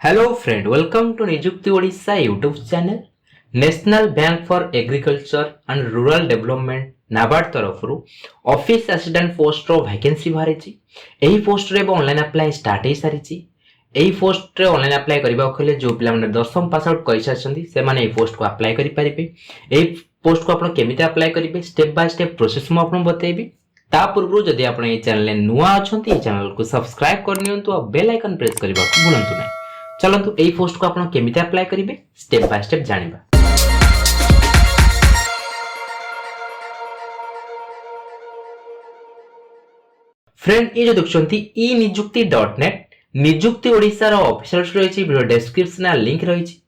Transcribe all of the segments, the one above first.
Hello friend, welcome to Nijukti Odisha YouTube channel. National bank for agriculture and rural development NABARD तरफ office assistant post रो vacancy बाहरी। यही post रे online apply start हो सारी। यही पोस्ट रे ऑनलाइन अप्लाई करबा खले जो पिला माने 10th पास आउट करि सारछंती से माने ए पोस्ट को अप्लाई करि परिबे। एही पोस्ट को आपण केमिति अप्लाई करिवे स्टेप बाय स्टेप प्रोसेस मु आपण बतेबी। ता पूर्व जदि आपण ए चैनल नुआ अछंती ए चैनल को सब्सक्राइब कर नियंतु और बेल आइकन प्रेस करबा को भूलंतु नै। चलतु एई पोस्ट को आपण केमिति अप्लाई करिवे स्टेप बाय स्टेप जानिबा। फ्रेंड, ये जो देखछंती ई निजुक्ति.net निजुक्ति ओडिसा रो ऑफिशियल रहिछि। वीडियो डिस्क्रिप्शन लिंक रहिछि।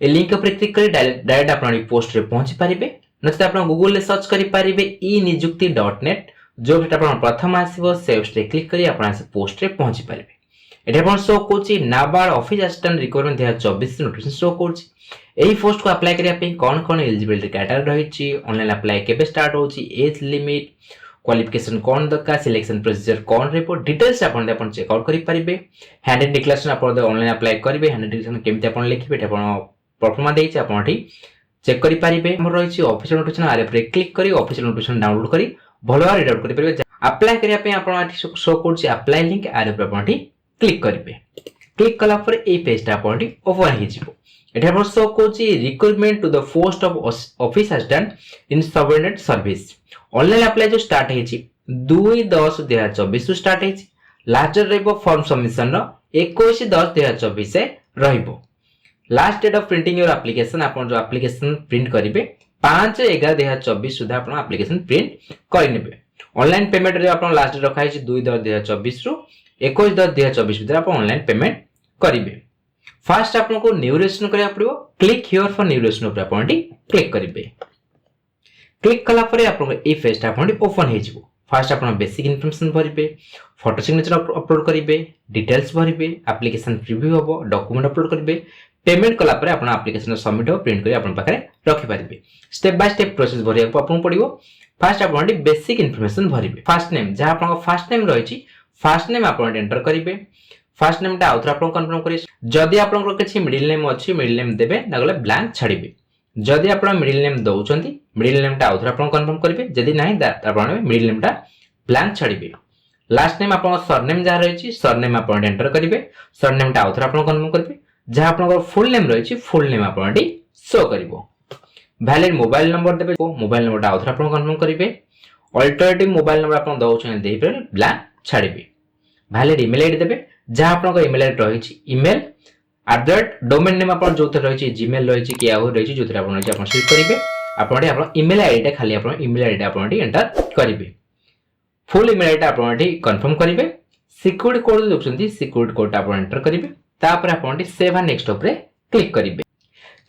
ए लिंक पर क्लिक करी डायरेक्ट आपण पोस्ट रे पहुंची परिबे। नचते आपण गूगल रे सर्च करि परिबे ई निजुक्ति.net। जो भी आपण प्रथम आसीबो सेव रे क्लिक करी आपण से पोस्ट रे पहुंची परिबे। एटा आपण show Kochi NABARD office assistant requirement 2024 notification show Kochi. एही पोस्ट को अप्लाई करिया पे कोन कोन एलिजिबिलिटी कैटेगरी रहिछि, ऑनलाइन अप्लाई केबे स्टार्ट होछि, एज लिमिट, क्वालिफिकेशन कोन दका, सिलेक्शन प्रोसीजर कोन रिपोर्ट डिटेल्स आपण चेक आउट करि परिबे। हैंड डिक्लेरेशन आपण ऑनलाइन अप्लाई करिवे। हैंड डिक्लेरेशन केमिति आपण लिखिबे एटा आपण परफॉर्मा देछि आपण ठी चेक करि परिबे। हमर रहिछि ऑफिशियल नोटिफिकेशन आरे पर क्लिक करी ऑफिशियल नोटिफिकेशन डाउनलोड करी भलवा रीड आउट करि परिबे। अप्लाई करिया पे आपण शो कोछि अप्लाई लिंक आरे पर आपण ठी क्लिक करिवे। क्लिक कला पर ए पेज टा आपण ओपन हि जिवो। एटा पर शो कोछि recruitment to the post of office assistant in subordinate service. Online apply जो स्टार्ट हेछि 2/10/2024 सु स्टार्ट हेछि। लास्ट डेट रहबो फॉर्म सबमिशन रो 21/10/2024 से रहबो। Last date of printing your application आपण जो एप्लीकेशन प्रिंट करिवे 5/11/2024 सुधा आपण एप्लीकेशन प्रिंट करिनेबे। ऑनलाइन पेमेंट रे आपण लास्ट डेट रखा हेछि 2/10/2024 रु 21/10/2024 भीतर आप ऑनलाइन पेमेंट करिवे। फर्स्ट आपको न्यू रजिस्ट्रेशन करिया पड़िबो। Click here for new registration ऊपर आपण क्लिक करिवे। क्लिक कला परे आपन ए पेज ता आपण ओपन हे जिवो। फर्स्ट आपण बेसिक इन्फॉर्मेशन भरिबे, फोटो सिग्नेचर अपलोड करिवे, डिटेल्स भरिबे, एप्लीकेशन प्रीव्यू होबो, डॉक्यूमेंट अपलोड करिवे। पेमेंट कला परे आपण एप्लीकेशन सबमिट हो प्रिंट करी आपण पाखरे रखि परिबे। स्टेप बाय स्टेप प्रोसेस भरिया को आपन पड़िबो। फर्स्ट आपण बेसिक इन्फॉर्मेशन भरिबे। फर्स्ट नेम जहा आपण फर्स्ट नेम रहिछि फर्स्ट नेम आपण एंटर करिवे। फर्स्ट नेम ता आउथरा आपण कंफर्म करि। जदि आपण किछि मिडिल नेम अछि मिडिल नेम देबे नगले ब्लैंक छाडिबे। जदि आपण मिडिल नेम दउचंती मिडिल नेम ता आउथरा आपण कंफर्म करिवे। जदि नाही ता आपण मिडिल नेम ता ब्लैंक छाडिबे। लास्ट नेम आपण सरनेम जहा रहिछि सरनेम आपण एंटर करिवे। सरनेम ता आउथरा आपण कंफर्म करिवे। जहा आपण फुल नेम रहिछि फुल नेम आपण शो करिवो। वैलिड मोबाइल नंबर देबे। मोबाइल नंबर ता आउथरा आपण कंफर्म करिवे। अल्टरनेटिव मोबाइल नंबर आपण दउचंती देबे ब्लैंक छाडिबे। वैलिड ईमेल आईडी देबे। जहा आपण ईमेल आईडी रहिछि ईमेल @डोमेन नेम आपण जोथे रहिछि जीमेल रहिछि कि याहू रहिछि जोथे आपण रहिछि आपण सिलेक्ट करिवे। आपण ईमेल आईडी टा खाली आपण ईमेल आईडी आपण एंटर करिवे। फुल ईमेल आईडी आपण कंफर्म करिवे। सिक्योरिटी कोड दोछंती सिक्योरिटी कोड आपण एंटर करिवे। तापर आपण सेव एंड नेक्स्ट ऊपर क्लिक करिवे।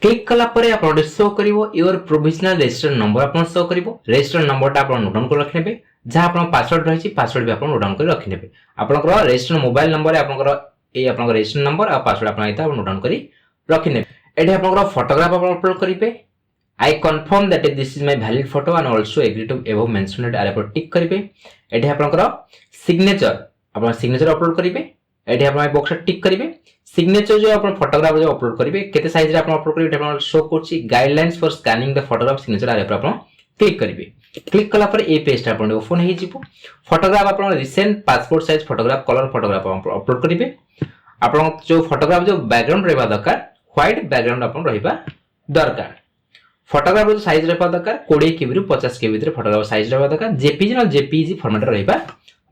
क्लिक कला परे आपण शो करिवो योर प्रोविजनल रजिस्टर नंबर आपण शो करिवो। रजिस्टर नंबर ता आपण नोट डाउन कर रखनेबे। जहा आपण पासवर्ड रहिछि पासवर्ड भी आपण नोट डाउन कर रखनेबे। आपनकर रजिस्टर मोबाइल नंबर आपनकर ए आपनकर रजिस्टर नंबर आ पासवर्ड आपण इता नोट डाउन करी रखनेबे। एठी आपनकर फोटोग्राफ आपण अपलोड करिवे। I confirm that this is my valid photo and also agree to above mentioned आरे पर टिक करिवे। एठी आपनकर सिग्नेचर आपण सिग्नेचर अपलोड करिवे। एठी आपण बॉक्स टिक करिवे। सिग्नेचर जो आपण फोटोग्राफ जो अपलोड करिवे केते साइज रे आपण अपलोड करिवे आपण शो करछि guidelines for scanning the photograph signature आरे पर आपण क्लिक करिवे। क्लिक कला पर ए पेज ता आपण ओपन हे जिवो। फोटोग्राफ आपण recent passport size photograph colour photograph upload करिवे। आपण जो फोटोग्राफ जो बैकग्राउंड रहबा दरकार व्हाइट बैकग्राउंड आपण रहबा दरकार। फोटोग्राफ जो साइज रहबा दरकार 20 केबी रु 50 केबी भीतर फोटोग्राफ साइज रहबा दरकार। जेपीजी न जेपीजी फॉर्मेट रहबा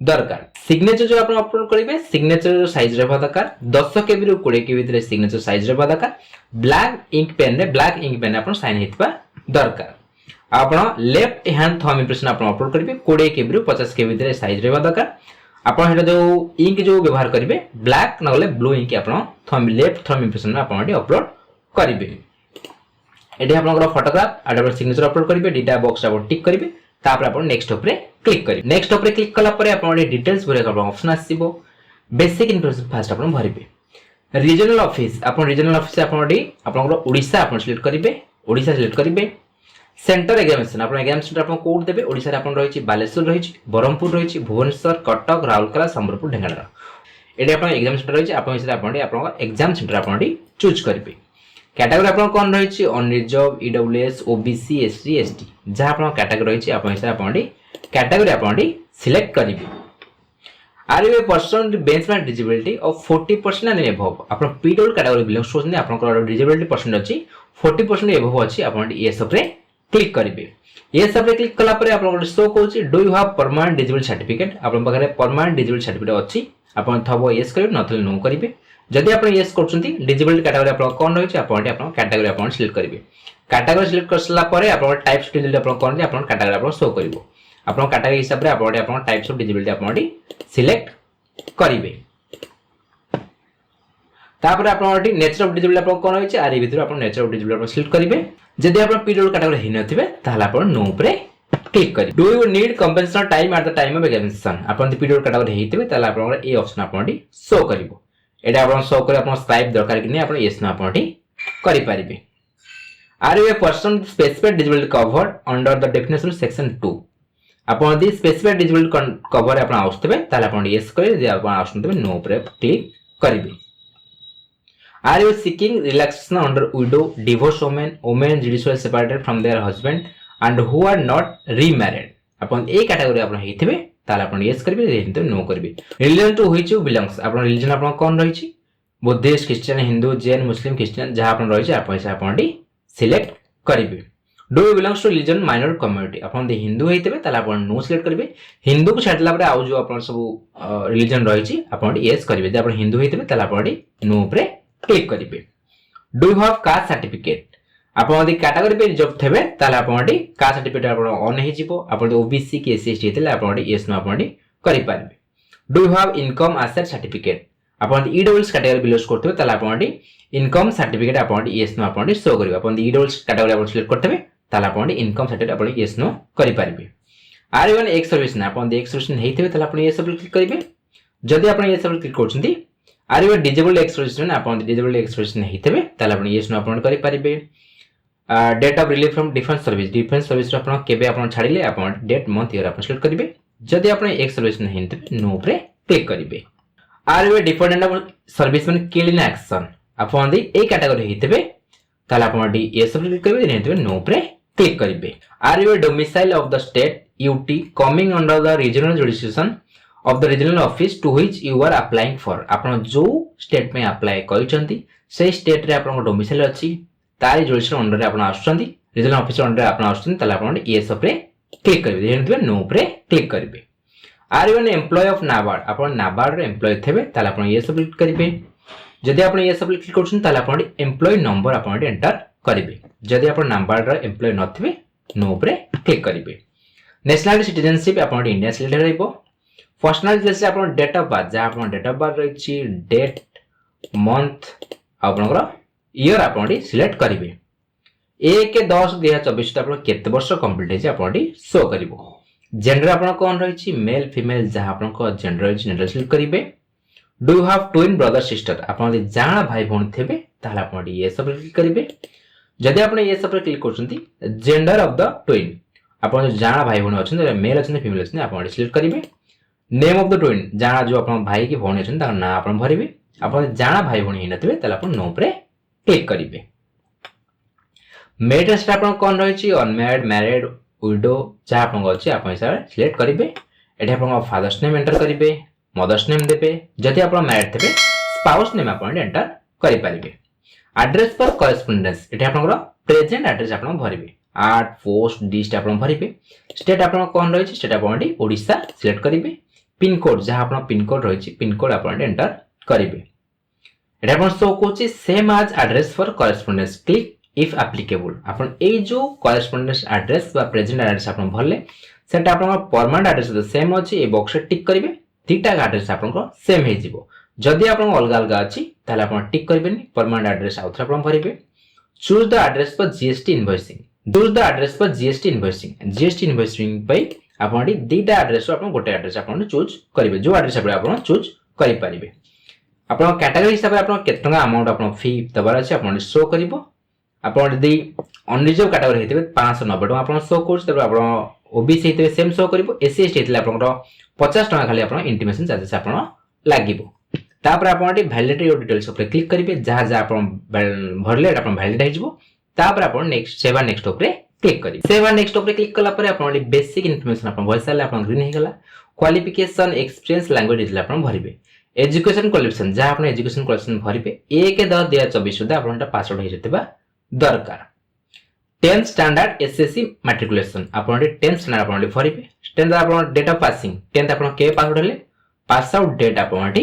दरकार। सिग्नेचर जो आपण अपलोड करिवे सिग्नेचर जो साइज रहबा दरकार 10 केबी रु 20 केबी भीतर सिग्नेचर साइज रहबा दरकार। ब्लैक इंक पेन रे ब्लैक इंक पेन आपण साइन हेतबा दरकार। आपण लेफ्ट हैंड थंब इंप्रेशन आपण अपलोड करिवे 20 केबी रु 50 केबी भीतर साइज रहबा दरकार। आपण हेटा जो इंक जो व्यवहार करिवे ब्लैक नगले ब्लू इंक आपण थंब लेफ्ट थंब इंप्रेशन आपण अपलोड करिवे। एठी आपनकर फोटोग्राफ आडर सिग्नेचर अपलोड करिवे। डेटा बॉक्स आपण टिक करिवे। तापर आपण नेक्स्ट ऊपर क्लिक करिवे। नेक्स्ट ऊपर क्लिक कला परे आपण डिटेल्स भरे आपण ऑप्शन आसीबो। बेसिक इन्फॉर्मेशन फर्स्ट आपण भरिवे। रीजनल ऑफिस आपण रीजनल ऑफिस आपनकर ओडिसा आपण सिलेक्ट करिवे। ओडिसा सिलेक्ट करिवे। सेंटर एग्जामिनेशन आपण एग्जाम सेंटर आपण कोड देबे। ओडिसा रे आपण रहिछि बालेश्वर रहिछि, बरहमपुर रहिछि, भुवनेश्वर, कटक, राउरकेला, संबलपुर, ढेंगानार। एटा आपन एग्जाम सेंटर रही आपन हिसाब आपन आपन एग्जाम सेंटर आपन चूज करिवे। कैटेगरी आपन कोन रही unreserved EWS OBC SC ST जहां आपन कैटेगरी रही आपन हिसाब आपन कैटेगरी आपन सिलेक्ट करिवे। Are you a person benchmark disability of 40% and above आपन पीडब्ल्यू कैटेगरी बिलोंग्स होछन आपन डिसेबिलिटी परसेंट अछि 40% अबव अछि आपन यस रे क्लिक करिवे। यस रे क्लिक कला परे आपन शो कोछि do you have permanent disable certificate आपन पाखरे परमानेंट डिसेबल सर्टिफिकेट अछि आपन थबो यस करिवे नथले नो करिवे। जदि आपन यस करछंती डिसेबल कैटेगरी आपन कोन रहिछि आपन कैटेगरी आपन सिलेक्ट करिवे। कैटेगरी सिलेक्ट करसला परे आपन टाइप्स डिसेबल आपन कोन आपन कैटेगरी आपन शो करिवो। आपन कैटेगरी हिसाब रे आपन टाइप्स ऑफ डिसेबिलिटी आपन सिलेक्ट करिवे। तापर आपन नेचर ऑफ डिसेबिलिटी आपन कोन रहिछि आरि भितर आपन नेचर ऑफ डिसेबिलिटी आपन सिलेक्ट करिवे। जदि आपन पीडब्ल्यू कैटेगरी हि नथिबे ताहले आपन नो ऊपर क्लिक करिवे। Do you need compensation time at the time of examination आपन पीडब्ल्यू कैटेगरी हेतिबे ताहले आपन ए ऑप्शन आपन शो करिवो। एटा आपन शो करे आपन स्क्राइब दरकार कि नै आपन यस नो आपन करि परिबे। Are you a person specific disability covered under the definition section 2 आपन दी स्पेसिफिक डिसेबिलिटी कवर आपन आउस्तबे ताले आपन यस करे जे आपन आउस्तबे नो ऊपर क्लिक करिवे। Are you seeking relaxation under widow divorce women judicial separated from their husband and who are not remarried आपन ए कैटेगरी आपन हेतिबे ताले आपन यस करिवे हेतिबे नो करिवे। Religion to which you belongs आपन रिलीजन आपन कोन रहिछि Buddhist Christian Hindu Jain Muslim Christian जहां आपन रहिछि आपन सिलेक्ट करिवे। Do you belongs to religion minor community आपन दे हिंदू हेतिबे ताले आपन नो सिलेक्ट करिवे। हिंदू को छाडला परे आउ जो आपन सब रिलीजन रहिछि आपन यस करिवे। जे आपन हिंदू हेतिबे ताले आपन नो ऊपर क्लिक करिवे। Do you have caste certificate आपन दे कैटेगरी पे रिजर्व थेबे ताले आपन कास्ट सर्टिफिकेट आपन ऑन हे जिवो आपन ओबीसी के एससी एसटी हेतिले आपन यस नो आपन करि पारिबे। Do you have income asset certificate आपन ईडब्ल्यूएस कैटेगरी बिलोंग्स करथबे ताले आपन इनकम सर्टिफिकेट आपन यस नो आपन शो करिवे। आपन ईडब्ल्यूएस कैटेगरी आपन सिलेक्ट करथबे ताले आपन इनकम सर्टिफिकेट आपन यस नो करि पारिबे। Are you an ex service ना आपन एक्स सर्विस हेतिबे ताले आपन यस क्लिक करिवे। जदि आपन यस क्लिक करछंती are you disabled ex service ना आपन डिसेबल्ड एक्स सर्विस हेतिबे ताले आपन यस नो आपन करि पारिबे। Date of relief from defence service आपन केबे आपन छाडिले आपन डेट मंथ ईयर आपन सिलेक्ट करिवे। जदि आपन एक्स सर्विस हेतिबे नो ऊपर क्लिक करिवे। Are you dependent of serviceman killed in action आपन ए कैटेगरी हेतिबे ताले आपन यस क्लिक करिवे हेतिबे नो ऊपर क्लिक करिवे। Are you domicile of the state UT coming under the regional jurisdiction of the regional office to which you are applying for आपन जो स्टेट में अप्लाई करिसंती से स्टेट रे आपन डोमिसाइल अछि तारी जुडिशियन अंडर रे आपन आछंती रीजनल ऑफिस अंडर आपन आछंती ताले आपन यस ऊपर क्लिक करिवे हेतिबे नो ऊपर क्लिक करिवे। Are you an employee of NABARD आपन नाबार्ड रे एम्प्लॉय थेबे ताले आपन यस क्लिक करिवे। जदि आपन यस क्लिक करछन ताले आपन एम्प्लॉय नंबर आपन एंटर करिवे। जदि आपन नाबार्ड रे एम्प्लॉय नथिबे नो ऊपर क्लिक करिवे। नेशनल सिटीजनशिप आपन इंडिया सिलेक्ट रहइबो। पर्सनल डिटेल्स आपन डेट ऑफ बर्थ जा आपन डेट ऑफ बर्थ रहिछि डेट मंथ आपनकर ईयर आपन सिलेक्ट करिवे। 1-10-2024 आपन केते वर्ष कंप्लीट हेछि आपन शो करिवो। जेंडर आपन कोन रहिछि मेल फीमेल जा आपन को जेंडर रहिछि जेंडर सिलेक्ट करिवे। Do you have twin brother sister आपन जाना भाई भौणी थेबे ताले आपन ये सब क्लिक करिवे। जदि आपन ये सब क्लिक करछंती जेंडर ऑफ द ट्विन आपन जाना भाई भौणी अछन मेल अछन फीमेल अछन आपन सिलेक्ट करिवे। नेम ऑफ द ट्विन जाना जो आपन भाई की भौणी अछन ता नाम आपन भरिवे। आपन जाना भाई भौणी नथिबे ताले आपन नो ऊपर क्लिक करिवे। मैरिड स्टेटस आपन कोन रहिछि अनमैरिड मैरिड विडो जा आपन अछि आपन हिसाब सिलेक्ट करिवे। एठी आपन फादर्स नेम एंटर करिवे मदर्स नेम देबे। जदि आपन मैरिड थेबे स्पाउस नेम आपन एंटर करि परिवे। एड्रेस फॉर करेस्पोंडेंस एठी आपन प्रेजेंट एड्रेस आपन भरिवे। आर्ट पोस्ट डिस्ट आपन भरिवे। स्टेट आपन कोन रहिछि स्टेट आपन ओडिसा सिलेक्ट करिवे। पिन कोड जहां आपन पिन कोड रहिछि पिन कोड आपन एंटर करिवे। एटा आपन शो कोछि same as address for correspondence click if applicable आपन ए जो करेस्पोंडेंस एड्रेस बा प्रेजेंट एड्रेस आपन भरले सेटा आपन परमानेंट एड्रेस सेम अछि ए बॉक्स रे टिक करिवे। ठीकठाक एड्रेस आपन को सेम हे जिवो। जदि आपन अलग अलग अछि ताले आपन टिक करबेनी परमानेंट एड्रेस आउथरा आपन भरिवे। Choose the address for GST invoicing choose the address for GST invoicing पे आपन दीटा एड्रेस आपन गोटे एड्रेस आपन चूज करिवे जो एड्रेस आपन चूज करि परिवे। आपन कैटेगरी हिसाब रे आपन केते टका अमाउंट आपन फी दबार अछि आपन शो करिवो। आपन यदि अनरिजर्व कैटेगरी हेतिबे 590 टका आपन शो कोर्स तबे आपन ओबीसी हेतिबे सेम शो करिवो। एससी एसटी हेतिले आपन 50 टका खाली आपन इंटिमेशन चार्जेस आपन लागिवो। तापर आपण वैलिडेट योर डिटेल्स ऊपर क्लिक करेंगे जहाँ जहाँ आप भरले वैलिडेट हो तापर आप नेक्स्ट सेव नेक्स्ट ऊपर क्लिक करेंगे सेव नेक्स्ट ऊपर क्लिक कला पर आप बेसिक इनफॉरमेशन आप भर सारे आप ग्रीन हो गला क्वालिफिकेशन एक्सपीरियंस लैंग्वेज डिटेल आप भरबे एजुकेशन क्वालिफिकेशन जहाँ आप एजुकेशन क्वालिफिकेशन भरबे 1/10/2024 सुधा आपन पासवर्ड हो जतिबा दरकार 10th स्टैंडर्ड एसएससी मैट्रिकुलेशन आपन 10th स्टैंडर्ड आपन भरबे 10th आपन डेट ऑफ पासिंग 10th आपन के पासवर्ड हले पास आउट डेट आपन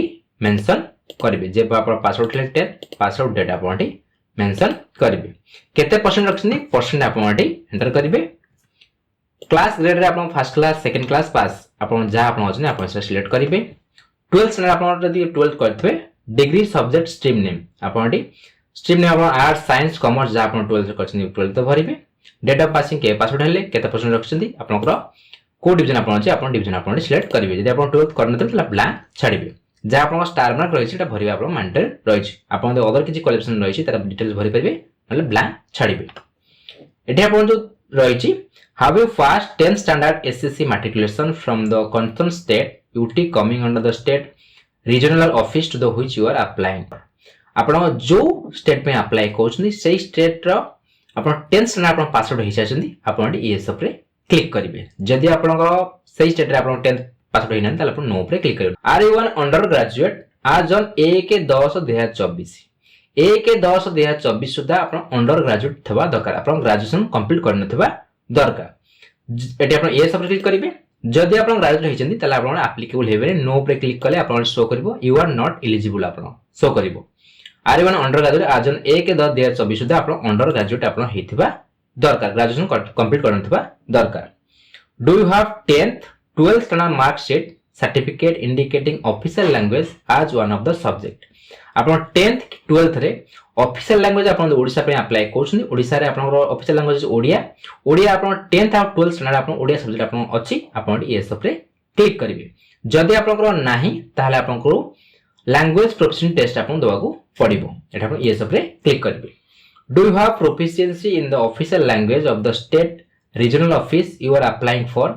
मेंशन करिवे जे आपन पासवर्ड हले 10th पास आउट डेट आपन मेंशन करिवे केते परसेंट रखछनी परसेंट आपन एंटर करिवे क्लास ग्रेड रे आपन first class second class pass आपन जहाँ आपन अछि आपन से सिलेक्ट करिवे 12th स्टैंडर्ड आपन जदी 12th करथबे डिग्री सब्जेक्ट स्ट्रीम नेम आपन स्ट्रीम नेम आपन आर्ट्स साइंस कॉमर्स जहाँ आपन 12th करछनी 12th भरिवे डेट ऑफ पासिंग के पासवर्ड हले केते परसेंट रखछनी आपनकर को डिवीजन आपन अछि आपन डिवीजन आपन सिलेक्ट करिवे जदी आपन 12th करनते तला ब्लैंक छाडिबे जहाँ आपन स्टार मार्क रहिछि एटा भरिबा आपन मैंडेटरी रहिछि आपन अदर किछि क्वालिफिकेशन रहिछि तार डिटेल्स भरि परिबे नले ब्लैंक छाडिबे एठी आपन जो रहिछि have you passed 10th standard SSC matriculation from the concerned state UT coming under the state regional office to the which you are applying आपण जो स्टेट पे अप्लाई कोचनी सेही स्टेट रो आपण 10th स्टैंडर्ड आपण पासवर्ड हिसा छथि आपण ईएस ऊपर क्लिक करिवे जदी आपण सेही स्टेट रे आपण 10th पासवर्ड हिना ताले आपण नो ऊपर क्लिक करिवे are you an under graduate as on 1/10/2024 1/10/2024 सुधा आपण अंडर ग्रेजुएट थबा दरकार आपण ग्रेजुएशन कंप्लीट करनथबा दरकार एटी आपण एस ऊपर क्लिक करिवे जदी आपण ग्रेजुएट हिचंदी ताले आपण एप्लीकेबल हेबे नो ऊपर क्लिक कले आपण शो करबो यू आर नॉट एलिजिबल आपण शो करबो आर वन अंडर ग्रेजुएट आज 1/10/2024 सुधा आपण अंडर ग्रेजुएट आपण हेथिबा दरकार ग्रेजुएशन कंप्लीट करनथबा दरकार do you have 10th 12th standard mark sheet certificate indicating official language as one of the subject आपण 10th 12th रे ऑफिशियल लैंग्वेज आपण ओडिसा पे अप्लाई कोछनी ओडिसा रे आपण ऑफिशियल लैंग्वेज ओडिया ओडिया आपण 10th और 12th स्टैंडर्ड आपण ओडिया सब्जेक्ट आपण अछि आपण एस ऊपर क्लिक करिवे जदी आपण नाही ताले आपण को लैंग्वेज प्रोफिशिएंसी टेस्ट आपण दवाको पडिबो एटा आपण एस ऊपर क्लिक करिवे do you have proficiency in the official language of the state regional office you are applying for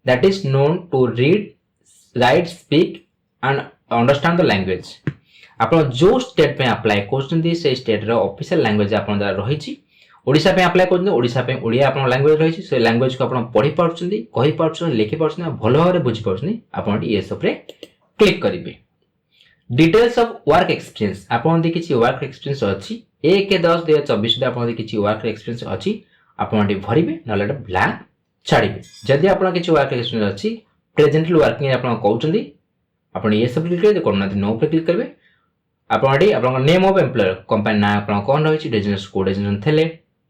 that is known to read write speak and understand the language आपण जो state पे apply कोचंदी से state रो official language आपण दा रहिछि ओडिसा पे apply कोचंदी Odisha पे ओडिया आपण लैंग्वेज रहिछि से लैंग्वेज को आपण पढि पाउछंदी कहि पाउछंदी लिखि पाउछंदी भलो भाबरे बुझि पाउछंदी आपण एस ऊपर क्लिक करिवे डिटेल्स ऑफ वर्क एक्सपीरियंस आपण दे किछि वर्क एक्सपीरियंस अछि 1/10/2024 सुधा आपण दे किछि वर्क एक्सपीरियंस अछि आपण दे भरिबे नले ब्लैंक छाडिबे जदी आपण किछि वर्क एक्सपीरियंस अछि प्रेजेंटली वर्किंग आपण कहउछंदी आपण एस ऊपर क्लिक करिवे कोन नो ऊपर क्लिक करिवे आपण आपण नेम ऑफ एम्प्लॉयर कंपनी ना आपण कोन रहिछि डेजिग्नेशन कोड डेजिग्नेशन थेले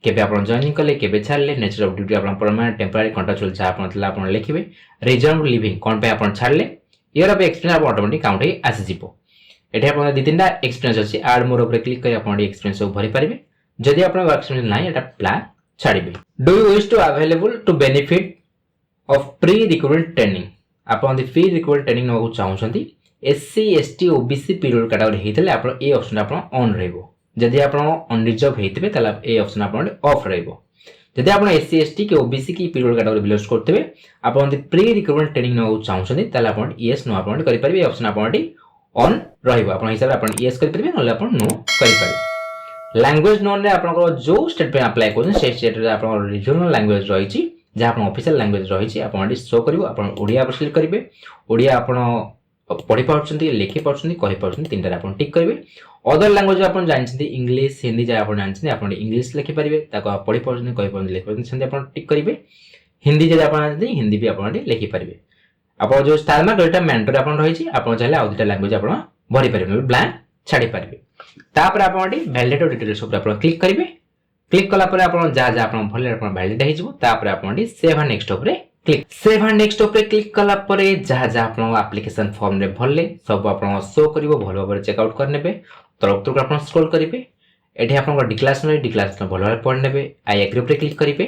केबे आपण जॉइनिंग कले केबे छाडले नेचर ऑफ ड्यूटी आपण परमानेंट टेम्पररी कॉन्ट्रैक्चुअल जा आपण थला आपण लिखिबे रीजन ऑफ लिविंग कोन पे आपण छाडले ईयर ऑफ एक्सपीरियंस आपण ऑटोमेटिक काउंट हे आसी जिवो एठी आपण दि तीनटा एक्सपीरियंस अछि ऐड मोर ऊपर क्लिक करी आपण एक्सपीरियंस सब भरि परिबे जदी आपण वर्क एक्सपीरियंस नाही एटा प्लान छाडिबे do you wish to available to benefit of pre recruitment training आपण दि प्री रिक्रूटमेंट ट्रेनिंग नबो चाहउछंती SC ST OBC period category हेतले आपण ए ऑप्शन आपण ऑन रहइबो जदी आपण अनरिजर्व हेतबे तला ए ऑप्शन आपण ऑफ रहइबो जदी आपण एससी एसटी के ओबीसी की पीरियड कैटेगरी बिलोंग करथबे आपण दि प्री रिक्रूटमेंट ट्रेनिंग नबो चाहउछंती तला आपण यस नो आपण करि परिबे ऑप्शन आपण ऑन रहइबो आपण हिसाब आपण यस करि परिबे नले आपण नो करि परिबे लैंग्वेज नोन रे आपण जो स्टेट पे अप्लाई करन से स्टेट रे आपण रीजनल लैंग्वेज रहिछि जे आपण ऑफिशियल लैंग्वेज रहिछि आपण शो करिवो आपण ओडिया पर सिलेक्ट करिवे ओडिया आपण पढ़ी पाउछंती लिखि पाउछंती कहि पाउछंती तीनटा आपण टिक करिवे अदर लैंग्वेज आपण जानछंती इंग्लिश हिंदी जा आपण जानछंती आपण इंग्लिश लिखि परिवे ताको पढ़ी पाउछंती कहि पाउछंती लिखि पाउछंती सेंती आपण टिक करिवे हिंदी जे आपण जानछंती हिंदी भी आपण लिखि परिवे आपण जो स्टार मार्क एटा मैंडेटरी आपण रहिछि आपण चाहे आ दुटा लैंग्वेज आपण भरि परिवे ब्लैंक छाडी परिवे तापर आपण वैलिडेट डिटेल्स ऊपर आपण क्लिक करिवे क्लिक कला पर आपण जा जा आपण भले आपण वैलिडेट हे जिवो तापर आपण सेव एंड नेक्स्ट ऊपर क्लिक सेव एंड नेक्स्ट ऊपर क्लिक कला परे जहाँ जहाँ आपण एप्लिकेशन फॉर्म रे भरले सब आपण शो करिवो भलो भाबरे चेक आउट कर नेबे तरक तरक आपण स्क्रॉल करिवे एठी आपण डिक्लेरेशन भलो भाबरे पढ नेबे आई एग्री ऊपर क्लिक करिवे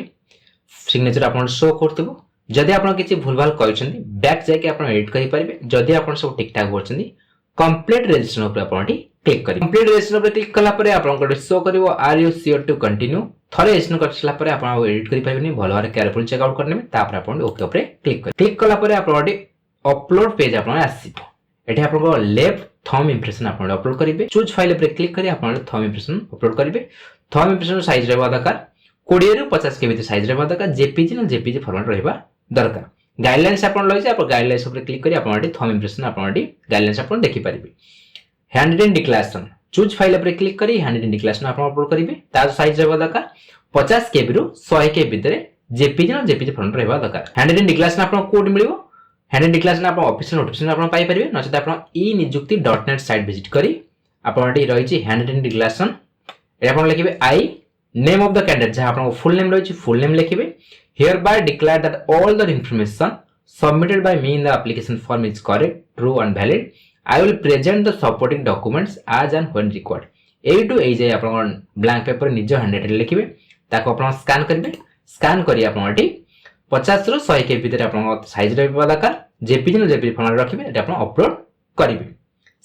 सिग्नेचर आपण शो करतबो जदी आपण किछि भूलभाल कहिसंती बैक जाके आपण एडिट करि परिबे जदी आपण सब ठीक ठाक होचंती कंप्लीट रजिस्ट्रेशन ऊपर आपण क्लिक करि कंप्लीट रजिस्ट्रेशन ऊपर क्लिक कला परे आपण शो करिवो are you sure to continue थरे रजिस्ट्रेशन करसला परे आपण एडिट करि परिबेनी भलो भाबरे केयरफुल चेक आउट करनेबे तापर आपण ओके ऊपर क्लिक करि क्लिक कला परे आपण अपलोड पेज आपण आसीबो एठी आपण लेफ्ट थंब इंप्रेशन आपण अपलोड करेंगे। चूज फाइल पर क्लिक करी आपण थंब इंप्रेशन अपलोड करेंगे। थंब इंप्रेशन साइज रहबा दरकार 20 रु 50 के भीतर साइज रहबा दरकार। जेपीजी ना जेपीजी फॉर्मेट रहबा दरकार। गाइडलाइंस आपण लइसे आपण गाइडलाइंस पर क्लिक करी आपण थंब इंप्रेशन आपण गाइडलाइंस आपण देखि परिबे। हैंडरिटन डिक्लेरेशन चूज फाइल पर क्लिक करी हैंडरिटन डिक्लेरेशन आपण अपलोड करेंगे। तार साइज रहबा दरकार 50 केबी रु 100 के भीतर जेपीजी ना जेपीजी फॉर्मेट रहबा दरकार। हैंडरिटन डिक्लेरेशन आपण कोड मिलिबो। हैंडरिटन डिक्लेरेशन आपण ऑफिशियल नोटिफिकेशन आपण पाई परिबे। नचेत आपण e-nijukti.net साइट विजिट करी आपण एटी रहिछि हैंडरिटन डिक्लेरेशन ए आपण लिखिबे I name of the candidate जहां आपण फुल नेम रहिछि फुल नेम लिखिबे। Hereby declare that all the information submitted by me in the application form is correct true and valid. I will present the supporting documents as and when required. ए टू ए जे आपण blank paper निज handwriting लिखिबे ताको आपण scan करिवे। स्कैन करी आपण एटी 50 रु 100 के भीतर आपण साइज रहबा दरकार। जेपीजी न जेपीजी फॉर्मेट रखिबे एटा आपण अपलोड करिवे।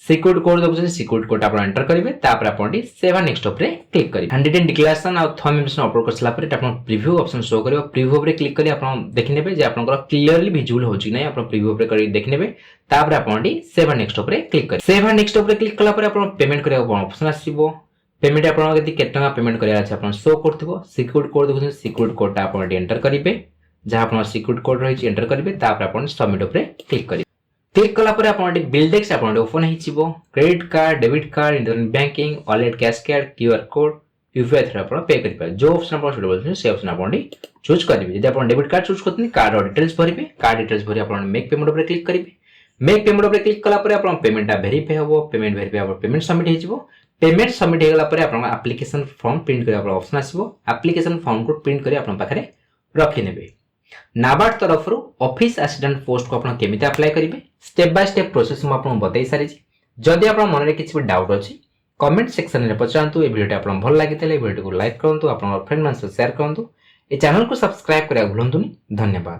सिक्योरिटी कोड दबुछ सिक्योरिटी कोड आपण एंटर करिवे। तापर आपण सेव एंड नेक्स्ट ऊपर क्लिक करिवे। हैंडरिटन डिक्लेरेशन आ थंब इंप्रेशन अपलोड करसला पर एटा आपण प्रीव्यू ऑप्शन शो करिवो। प्रीव्यू ऊपर क्लिक करी आपण देखिनेबे जे आपनकर क्लियरली विजुअल होछि नै। आपण प्रीव्यू ऊपर करी देखिनेबे। तापर आपण सेव एंड नेक्स्ट ऊपर क्लिक करिवे। सेव एंड नेक्स्ट ऊपर क्लिक कला पर आपण पेमेंट करिया ऑप्शन आसीबो। पेमेंट आपण यदि केते टका पेमेंट करिया अछि आपण शो करथिबो। सिक्योरिटी कोड दबुछ सिक्योरिटी कोड आपण एंटर करिवे। जहां आपण सिक्योरिटी कोड रहिछि एंटर करिवे। तापर आपण सबमिट ऊपर क्लिक करिवे। क्लिक कला पर आपण बिल डेस्क आपण ओपन हिचिबो। Credit card debit card internet banking wallet cash card QR code UPI through आपण पे करि पाए। जो ऑप्शन आपण सुटेबल से ऑप्शन आपण चूज करिवे। यदि आपण डेबिट कार्ड चूज करथि कार्ड डिटेल्स भरिबे। कार्ड डिटेल्स भरि आपण मेक पेमेंट ऊपर क्लिक करिवे। मेक पेमेंट ऊपर क्लिक कला पर आपण पेमेंट वेरीफाई होबो। पेमेंट वेरीफाई होबो पेमेंट सबमिट हिचिबो। पेमेंट सबमिट हेगला पर आपण एप्लीकेशन फॉर्म प्रिंट करिया आपण ऑप्शन आसीबो। एप्लीकेशन फॉर्म को प्रिंट करी आपण पाखरे रखि नेबे। नाबार्ड तरफ ऑफिस असिस्टेंट पोस्ट को आपण केमिति अप्लाई करिवे स्टेप बाय स्टेप प्रोसेस मु आपण बतै सारी। जदि आपण मन रे किछि डाउट अछि कमेंट सेक्शन रे पचांतु। ए वीडियो आपण भल लागितले वीडियो को लाइक करंतु। आपण फ्रेंड मान से शेयर करंतु। ए चैनल को सब्सक्राइब करिया भूलंतुनी। धन्यवाद।